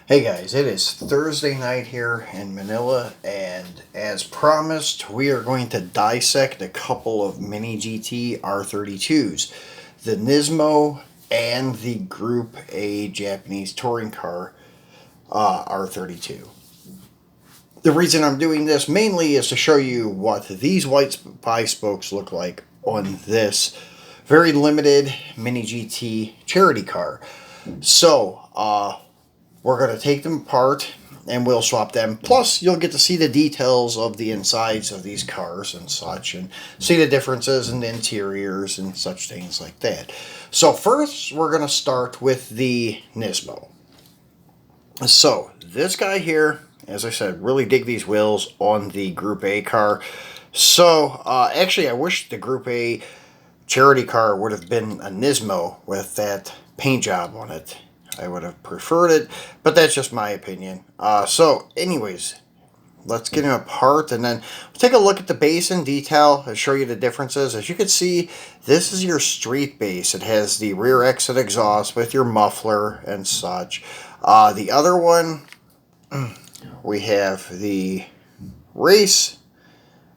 Hey guys, it is Thursday night here in Manila, and as promised, we are going to dissect a couple of Mini GT R32s, the Nismo and the Group A Japanese touring car R32. The reason I'm doing this mainly is to show you what these white spokes look like on this very limited Mini GT charity car. So, we're going to take them apart and we'll swap them. Plus, you'll get to see the details of the insides of these cars and such, and see the differences in the interiors and such things like that. So first, we're going to start with the Nismo. So this guy here, as I said, really dig these wheels on the Group A car. So actually, I wish the Group A charity car would have been a Nismo with that paint job on it. I would have preferred it, but that's just my opinion. So anyways, let's get them apart and then we'll take a look at the base in detail and show you the differences. As you can see, this is your street base. It has the rear exit exhaust with your muffler and such. The other one, we have the race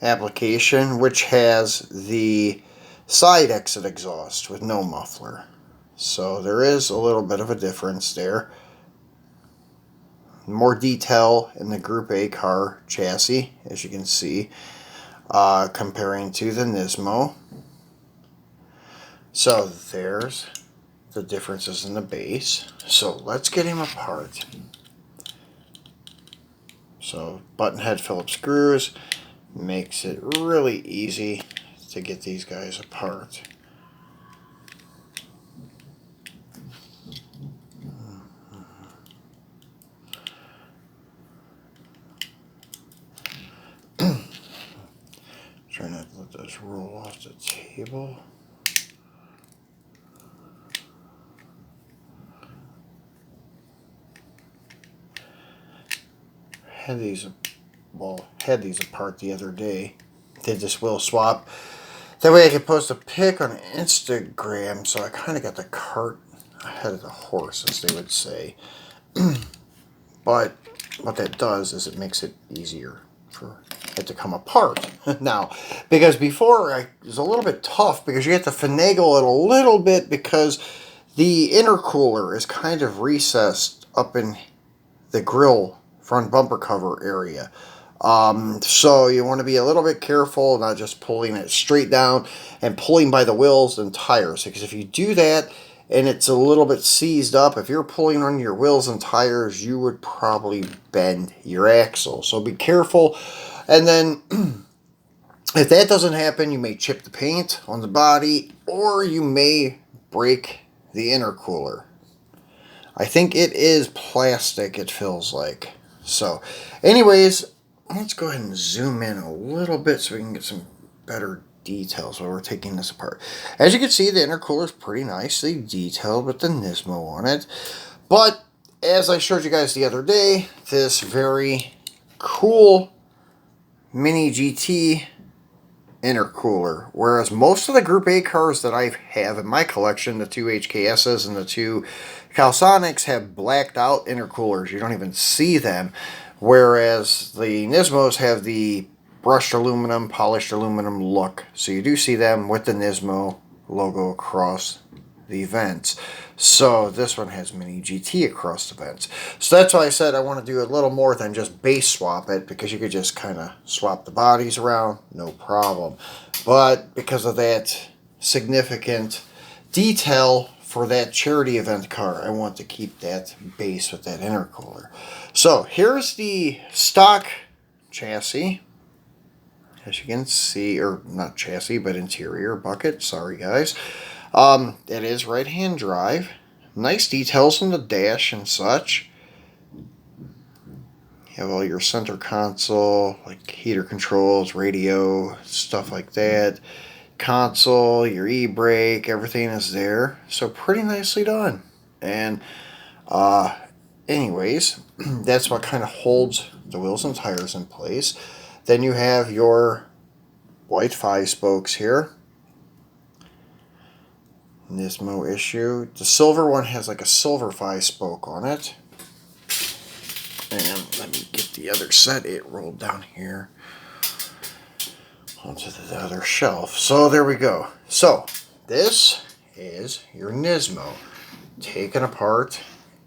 application, which has the side exit exhaust with no muffler. So there is a little bit of a difference there. More detail in the Group A car chassis, as you can see, comparing to the Nismo. So there's the differences in the base. So let's get him apart. So button head Phillips screws makes it really easy to get these guys apart. Try not to let those roll off the table. Had these apart the other day. Did this wheel swap. That way I could post a pic on Instagram, so I kind of got the cart ahead of the horse, as they would say. But what that does is it makes it easier for it to come apart now, because before it was a little bit tough because you have to finagle it a little bit because the intercooler is kind of recessed up in the grill front bumper cover area. So you want to be a little bit careful, not just pulling it straight down and pulling by the wheels and tires, because if you do that and it's a little bit seized up, if you're pulling on your wheels and tires, you would probably bend your axle. So be careful. And then if that doesn't happen, you may chip the paint on the body or you may break the intercooler. I think it is plastic, it feels like. So anyways, let's go ahead and zoom in a little bit so we can get some better details while we're taking this apart. As you can see, the intercooler is pretty nicely detailed with the Nismo on it. But as I showed you guys the other day, this very cool Mini GT intercooler, whereas most of the Group A cars that I have in my collection, the two HKSs and the two Calsonics, have blacked out intercoolers. You don't even see them, whereas the Nismos have the brushed aluminum, polished aluminum look. So you do see them with the Nismo logo across the vents. So this one has Mini GT across the vents. So that's why I said I want to do a little more than just base swap it, because you could just kind of swap the bodies around, no problem. But because of that significant detail for that charity event car, I want to keep that base with that intercooler. So here's the stock chassis. As you can see, or not chassis, but interior bucket. Sorry guys. It is right-hand drive. Nice details on the dash and such. You have all your center console, like heater controls, radio, stuff like that. Console, your e-brake, everything is there. So pretty nicely done. And anyways, that's what kind of holds the wheels and tires in place. Then you have your white 5-spokes here. Nismo issue. The silver one has like a silver 5-spoke on it. And let me get the other set. It rolled down here onto the other shelf. So there we go. So this is your Nismo taken apart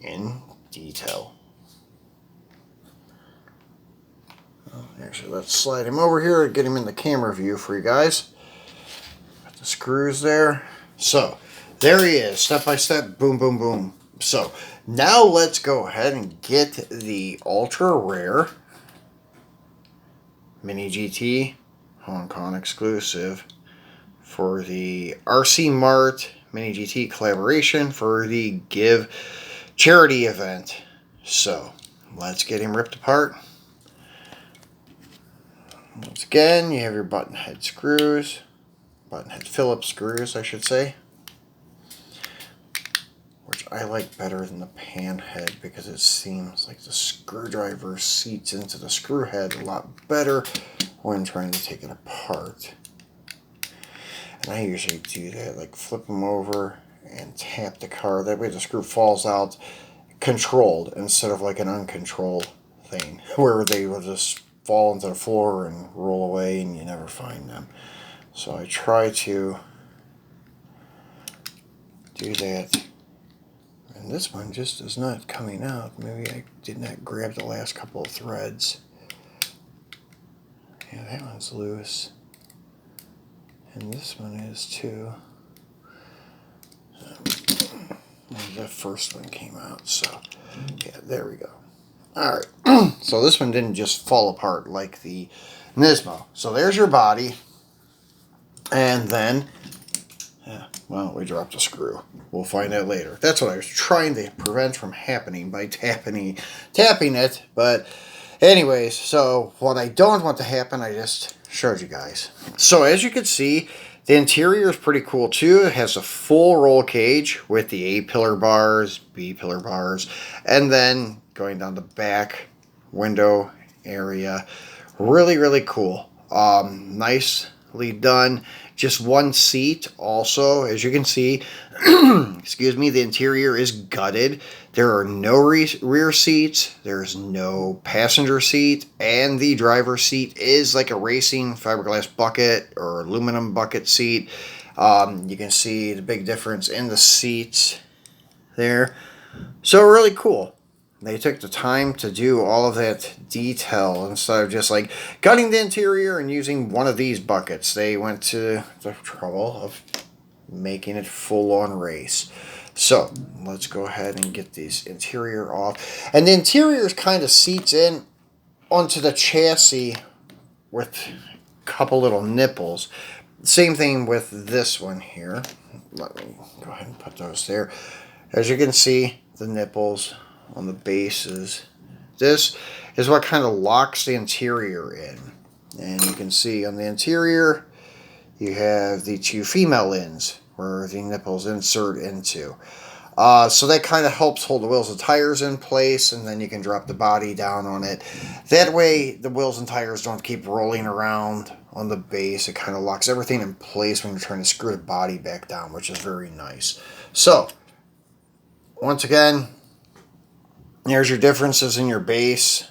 in detail. Actually, let's slide him over here and get him in the camera view for you guys. Got the screws there. So there he is, step by step, boom, boom, boom. So now let's go ahead and get the ultra rare Mini GT Hong Kong exclusive for the RC Mart Mini GT collaboration for the Give charity event. So let's get him ripped apart. Once again, you have your button head screws, button head Phillips screws, I should say, which I like better than the pan head because it seems like the screwdriver seats into the screw head a lot better when trying to take it apart. And I usually do that, like flip them over and tap the car. That way the screw falls out controlled instead of like an uncontrolled thing where they will just fall into the floor and roll away and you never find them. So I try to do that. And this one just is not coming out. Maybe I did not grab the last couple of threads. Yeah, that one's loose. And this one is too. The first one came out, so yeah, there we go. Alright, so this one didn't just fall apart like the Nismo. So there's your body. And then, yeah, well, we dropped a screw. We'll find out later. That's what I was trying to prevent from happening by tapping it. But anyways, so what I don't want to happen, I just showed you guys. So as you can see, the interior is pretty cool too. It has a full roll cage with the A pillar bars, B pillar bars, and then going down the back window area. Really, really cool. Nicely done. Just one seat also, as you can see. Excuse me, the interior is gutted. There are no rear seats. There's no passenger seat. And the driver's seat is like a racing fiberglass bucket or aluminum bucket seat. You can see the big difference in the seats there. So really cool. They took the time to do all of that detail instead of just like cutting the interior and using one of these buckets. They went to the trouble of making it full-on race. So let's go ahead and get this interior off. And the interior kind of seats in onto the chassis with a couple little nipples. Same thing with this one here. Let me go ahead and put those there. As you can see, the nipples on the bases. This is what kind of locks the interior in. And you can see on the interior, you have the two female ends where the nipples insert into. So that kind of helps hold the wheels and tires in place, and then you can drop the body down on it. That way, the wheels and tires don't keep rolling around on the base. It kind of locks everything in place when you're trying to screw the body back down, which is very nice. So, once again, there's your differences in your base.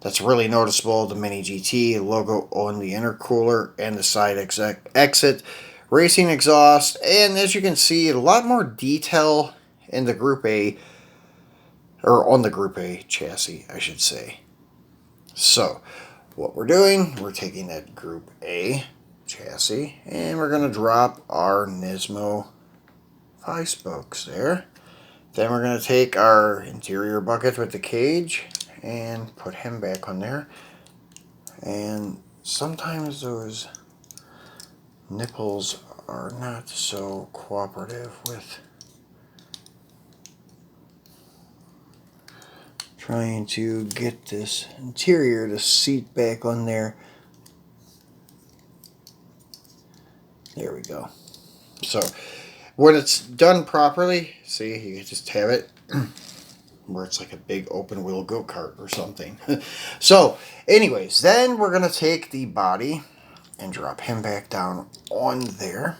That's really noticeable. The Mini GT logo on the intercooler and the side exit. Racing exhaust. And as you can see, a lot more detail in the Group A, or on the Group A chassis, I should say. So, what we're doing, we're taking that Group A chassis and we're going to drop our Nismo 5 spokes there. Then we're going to take our interior bucket with the cage and put him back on there. And sometimes those nipples are not so cooperative with trying to get this interior to seat back on there. There we go. So when it's done properly, see, you can just have it where it's like a big open wheel go-kart or something. So anyways, then we're going to take the body and drop him back down on there.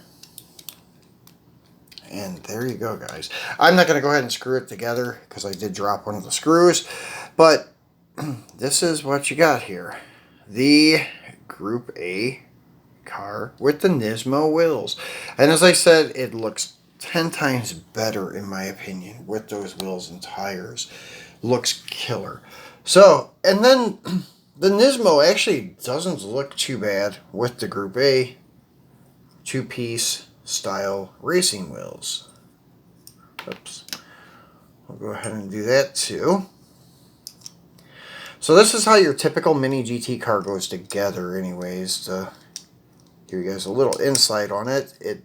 And there you go, guys. I'm not going to go ahead and screw it together because I did drop one of the screws. But this is what you got here. The Group A car with the Nismo wheels. And as I said, it looks 10 times better in my opinion with those wheels and tires. Looks killer. So, and then the Nismo actually doesn't look too bad with the Group A two-piece style racing wheels. Oops. We'll go ahead and do that too. So this is how your typical Mini GT car goes together anyways. To give you guys a little insight on it, it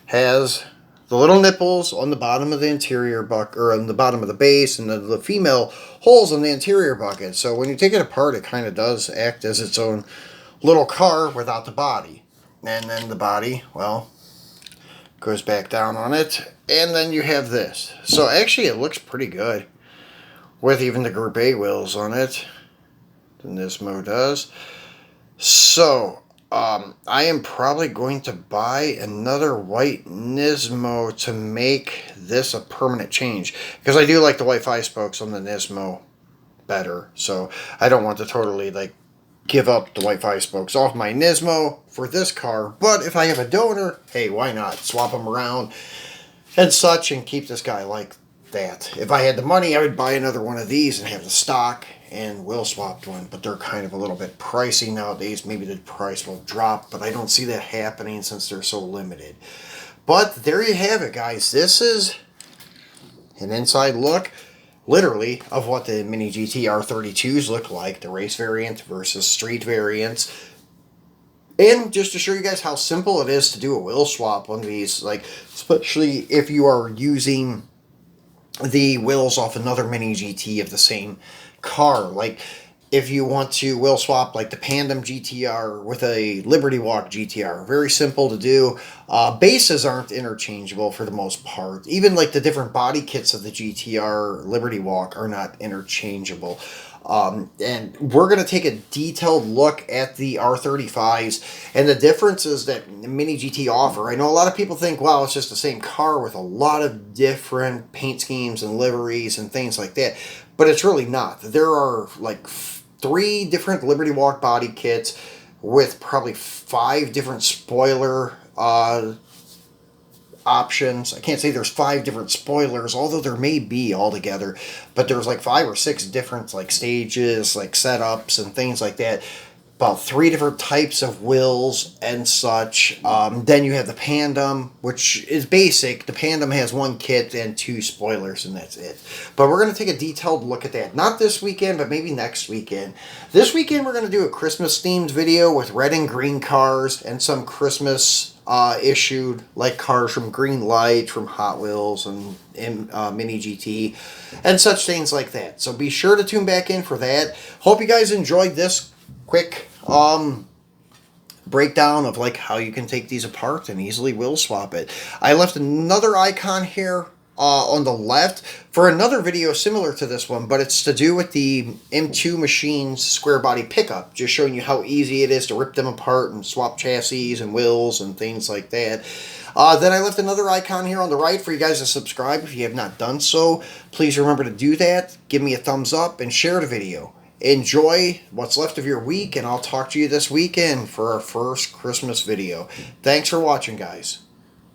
has the little nipples on the bottom of the interior bucket, or on the bottom of the base, and the female holes on the interior bucket. So when you take it apart, it kind of does act as its own little car without the body. And then the body, well, goes back down on it. And then you have this. So actually it looks pretty good with even the Group A wheels on it. The Nismo does. So I am probably going to buy another white Nismo to make this a permanent change. Because I do like the white 5-spokes on the Nismo better. So I don't want to totally like give up the white 5-spokes off my Nismo for this car. But if I have a donor, hey, why not? Swap them around and such and keep this guy like that. If I had the money, I would buy another one of these and have the stock and wheel swapped one, but they're kind of a little bit pricey nowadays. Maybe the price will drop, but I don't see that happening since they're so limited. But there you have it, guys. This is an inside look, literally, of what the Mini GT R32s look like, the race variant versus street variants. And just to show you guys how simple it is to do a wheel swap on these, like especially if you are using the wheels off another Mini GT of the same car. Like if you want to wheel swap like the Pandem GTR with a Liberty Walk GTR, very simple to do. Bases aren't interchangeable for the most part. Even like the different body kits of the GTR Liberty Walk are not interchangeable. And we're going to take a detailed look at the R35s and the differences that Mini GT offer. I know a lot of people think, wow, it's just the same car with a lot of different paint schemes and liveries and things like that. But it's really not. There are like 3 different Liberty Walk body kits with probably 5 different spoiler options. I can't say there's 5 different spoilers, although there may be altogether, but there's like 5 or 6 different like stages, like setups and things like that. About 3 different types of wheels and such. Then you have the Pandem, which is basic. The Pandem has 1 kit and 2 spoilers, and that's it. But we're going to take a detailed look at that. Not this weekend, but maybe next weekend. This weekend, we're going to do a Christmas-themed video with red and green cars and some Christmas issued like cars from Green Light, from Hot Wheels, and Mini GT, and such things like that. So be sure to tune back in for that. Hope you guys enjoyed this quick breakdown of like how you can take these apart and easily wheel swap it. I left another icon here on the left for another video similar to this one, but it's to do with the M2 Machines square body pickup, just showing you how easy it is to rip them apart and swap chassis and wheels and things like that. Then I left another icon here on the right for you guys to subscribe if you have not done so. Please remember to do that. Give me a thumbs up and share the video. Enjoy what's left of your week, and I'll talk to you this weekend for our first Christmas video. Thanks for watching, guys.